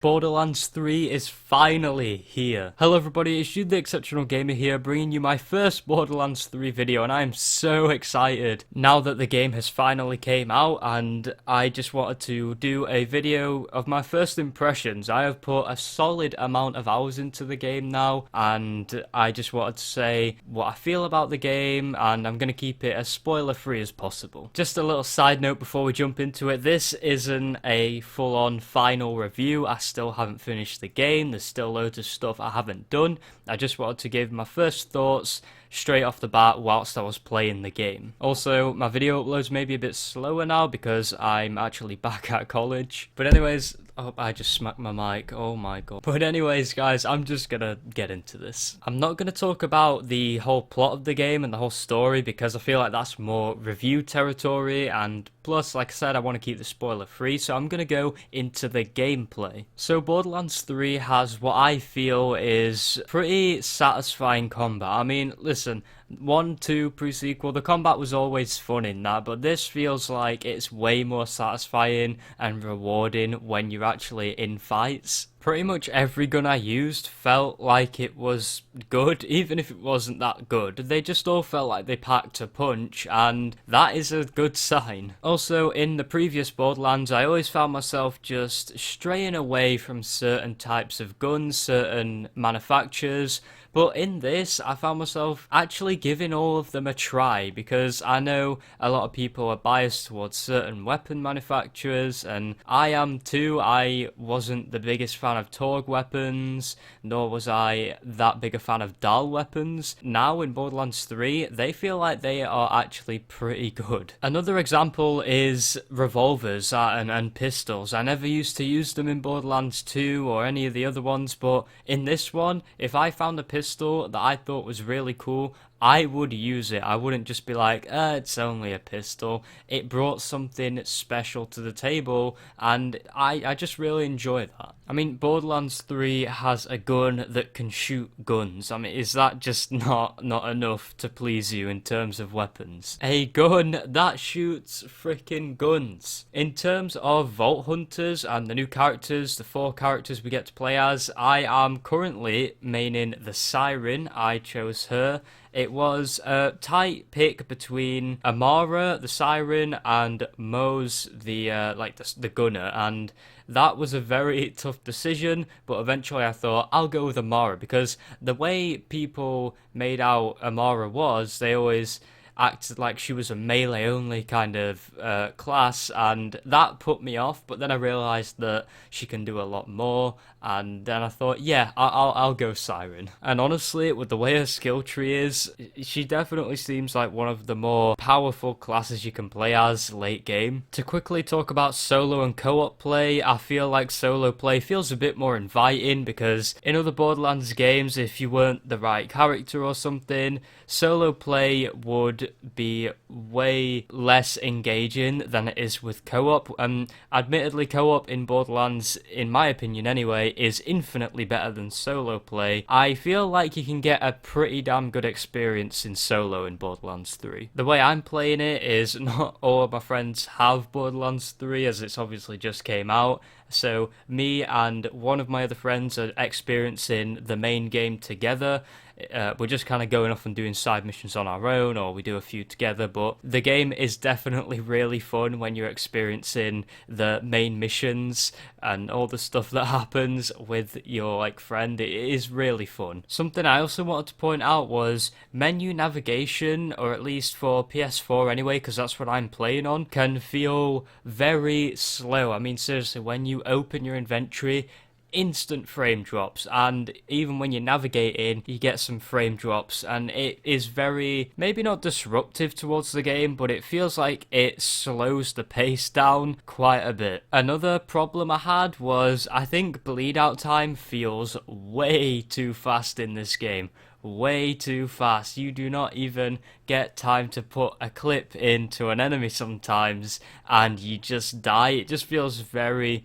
Borderlands 3 is finally here. Hello everybody, it's you the Exceptional Gamer here, bringing you my first Borderlands 3 video, and I am so excited now that the game has finally came out, and I just wanted to do a video of my first impressions. I have put a solid amount of hours into the game now, and I just wanted to say what I feel about the game, and I'm going to keep it as spoiler free as possible. Just a little side note before we jump into it, this isn't a full-on final review. I still haven't finished the game, there's still loads of stuff I haven't done. I just wanted to give my first thoughts straight off the bat whilst I was playing the game. Also, my video uploads may be a bit slower now because I'm actually back at college. But anyways, oh, I just smacked my mic, oh my god. But anyways guys, I'm just gonna get into this. I'm not gonna talk about the whole plot of the game and the whole story because I feel like that's more review territory, and plus, like I said, I want to keep the spoiler free, so I'm gonna go into the gameplay. So Borderlands 3 has what I feel is pretty satisfying combat. I mean, listen, 1, 2 pre-sequel, the combat was always fun in that, but this feels like it's way more satisfying and rewarding when you're actually in fights. Pretty much every gun I used felt like it was good, even if it wasn't that good. They just all felt like they packed a punch, and that is a good sign. Also, in the previous Borderlands, I always found myself just straying away from certain types of guns, certain manufacturers. But in this, I found myself actually giving all of them a try, because I know a lot of people are biased towards certain weapon manufacturers, and I am too. I wasn't the biggest fan of Torg weapons, nor was I that big a fan of Dahl weapons. Now in Borderlands 3, they feel like they are actually pretty good. Another example is revolvers and pistols. I never used to use them in Borderlands 2 or any of the other ones, but in this one, if I found a pistol that I thought was really cool, I would use it. I wouldn't just be like, it's only a pistol. It brought something special to the table, and I just really enjoy that. I mean, Borderlands 3 has a gun that can shoot guns. I mean, is that just not enough to please you in terms of weapons? A gun that shoots freaking guns. In terms of Vault Hunters and the new characters, the 4 characters we get to play as, I am currently maining the Siren. I chose her. It was a tight pick between Amara, the Siren, and Mose, the gunner, and that was a very tough decision, but eventually I thought, I'll go with Amara, because the way people made out Amara was, they always acted like she was a melee-only kind of class, and that put me off, but then I realised that she can do a lot more, and then I thought, yeah, I'll go Siren. And honestly, with the way her skill tree is, she definitely seems like one of the more powerful classes you can play as late game. To quickly talk about solo and co-op play, I feel like solo play feels a bit more inviting, because in other Borderlands games, if you weren't the right character or something, solo play would be way less engaging than it is with co-op. Admittedly, co-op in Borderlands, in my opinion anyway, is infinitely better than solo play. I feel like you can get a pretty damn good experience in solo in Borderlands 3. The way I'm playing it is not all of my friends have Borderlands 3, as it's obviously just came out. So me and one of my other friends are experiencing the main game together. We're just kind of going off and doing side missions on our own, or we do a few together, but the game is definitely really fun when you're experiencing the main missions and all the stuff that happens with your friend. It is really fun. Something I also wanted to point out was menu navigation, or at least for PS4 anyway, because that's what I'm playing on, can feel very slow. I mean, seriously, when you open your inventory, instant frame drops, and even when you're navigating, you get some frame drops, and it is very, maybe not disruptive towards the game, but it feels like it slows the pace down quite a bit. Another problem I had was, I think bleed out time feels way too fast in this game. Way too fast. You do not even get time to put a clip into an enemy sometimes, and you just die. It just feels very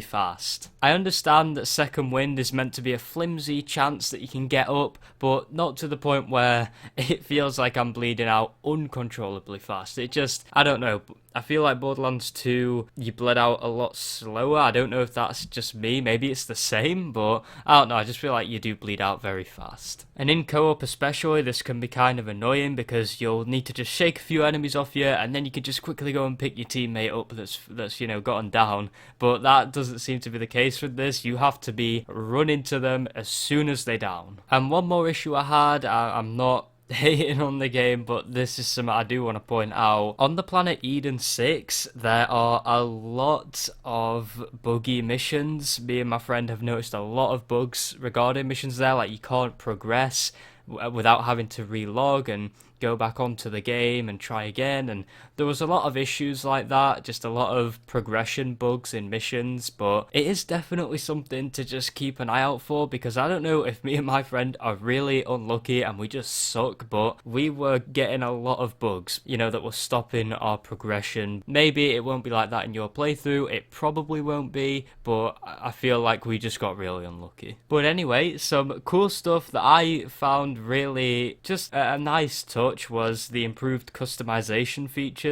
fast. I understand that second wind is meant to be a flimsy chance that you can get up, but not to the point where it feels like I'm bleeding out uncontrollably fast. It just, I don't know. I feel like Borderlands 2, you bled out a lot slower. I don't know if that's just me, maybe it's the same, but I don't know, I just feel like you do bleed out very fast. And in co-op especially, this can be kind of annoying because you'll need to just shake a few enemies off you, and then you can just quickly go and pick your teammate up that's you know, gotten down. But that doesn't seem to be the case with this. You have to be running to them as soon as they're down. And one more issue I had, I'm not hating on the game, but this is something I do want to point out. On the planet Eden 6, there are a lot of buggy missions. Me and my friend have noticed a lot of bugs regarding missions there, like you can't progress without having to relog and go back onto the game and try again, and there was a lot of issues like that, just a lot of progression bugs in missions. But it is definitely something to just keep an eye out for, because I don't know if me and my friend are really unlucky and we just suck, but we were getting a lot of bugs, you know, that were stopping our progression. Maybe it won't be like that in your playthrough, it probably won't be, but I feel like we just got really unlucky. But anyway, some cool stuff that I found really just a nice touch was the improved customization features.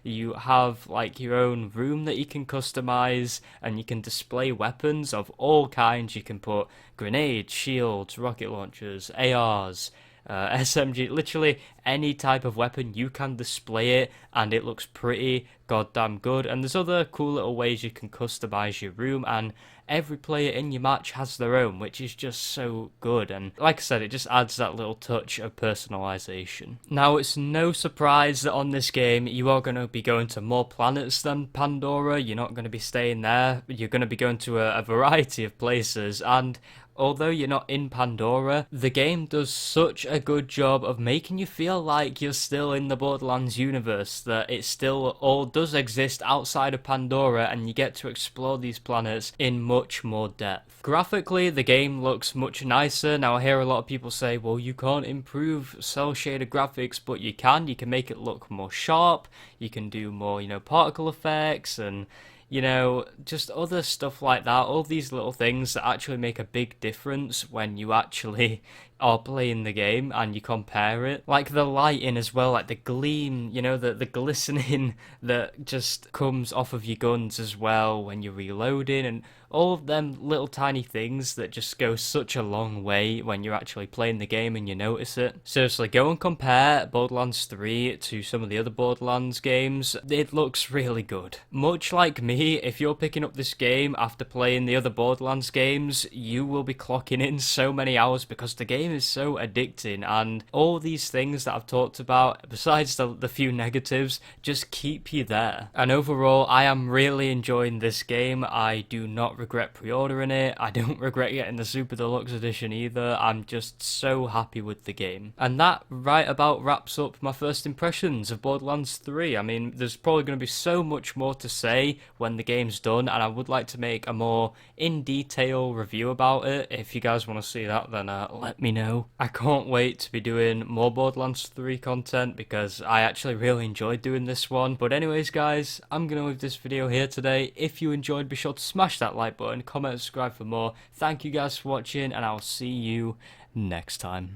You have like your own room that you can customize, and you can display weapons of all kinds. You can put grenades, shields, rocket launchers, ARs, SMG, literally any type of weapon, you can display it and it looks pretty goddamn good. And there's other cool little ways you can customize your room, and every player in your match has their own, which is just so good. And like I said, it just adds that little touch of personalization. Now, it's no surprise that on this game you are going to be going to more planets than Pandora. You're not going to be staying there, you're going to be going to a variety of places. And although you're not in Pandora, the game does such a good job of making you feel like you're still in the Borderlands universe, that it still all does exist outside of Pandora, and you get to explore these planets in much more depth. Graphically, the game looks much nicer. Now, I hear a lot of people say, well, you can't improve cel shaded graphics, but you can make it look more sharp, you can do more, you know, particle effects and, you know, just other stuff like that. All these little things that actually make a big difference when you actually are playing the game and you compare it. Like the lighting as well, like the gleam, you know, the glistening that just comes off of your guns as well when you're reloading, and all of them little tiny things that just go such a long way when you're actually playing the game and you notice it. Seriously, go and compare Borderlands 3 to some of the other Borderlands games. It looks really good. Much like me, if you're picking up this game after playing the other Borderlands games, you will be clocking in so many hours because the game is so addicting, and all these things that I've talked about, besides the few negatives, just keep you there. And overall, I am really enjoying this game. I do not regret pre-ordering it. I don't regret getting the Super Deluxe Edition either. I'm just so happy with the game. And that right about wraps up my first impressions of Borderlands 3. I mean, there's probably going to be so much more to say when the game's done, and I would like to make a more in-detail review about it. If you guys want to see that, then let me know. I can't wait to be doing more Borderlands 3 content because I actually really enjoyed doing this one. But anyways, guys, I'm going to leave this video here today. If you enjoyed, be sure to smash that like button, comment and subscribe for more. Thank you guys for watching, and I'll see you next time.